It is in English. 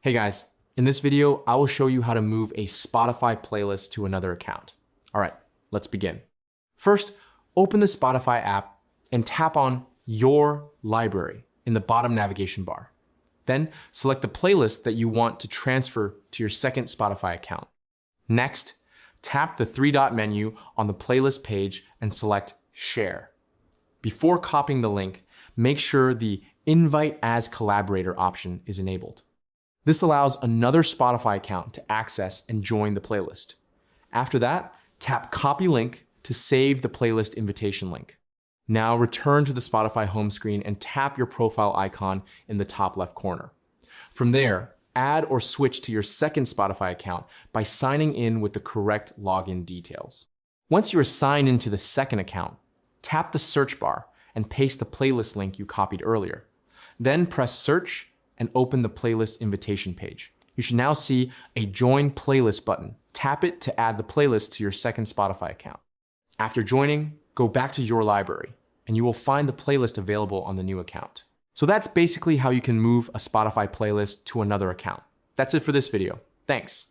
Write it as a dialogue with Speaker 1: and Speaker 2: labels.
Speaker 1: Hey guys, in this video, I will show you how to move a Spotify playlist to another account. All right, let's begin. First, open the Spotify app and tap on Your Library in the bottom navigation bar. Then select the playlist that you want to transfer to your second Spotify account. Next, tap the three-dot menu on the playlist page and select Share. Before copying the link, make sure the Invite as Collaborator option is enabled. This allows another Spotify account to access and join the playlist. After that, tap Copy Link to save the playlist invitation link. Now return to the Spotify home screen and tap your profile icon in the top left corner. From there, add or switch to your second Spotify account by signing in with the correct login details. Once you are signed into the second account, tap the search bar and paste the playlist link you copied earlier. Then press Search and open the playlist invitation page. You should now see a Join Playlist button. Tap it to add the playlist to your second Spotify account. After joining, go back to Your Library, and you will find the playlist available on the new account. So that's basically how you can move a Spotify playlist to another account. That's it for this video. Thanks.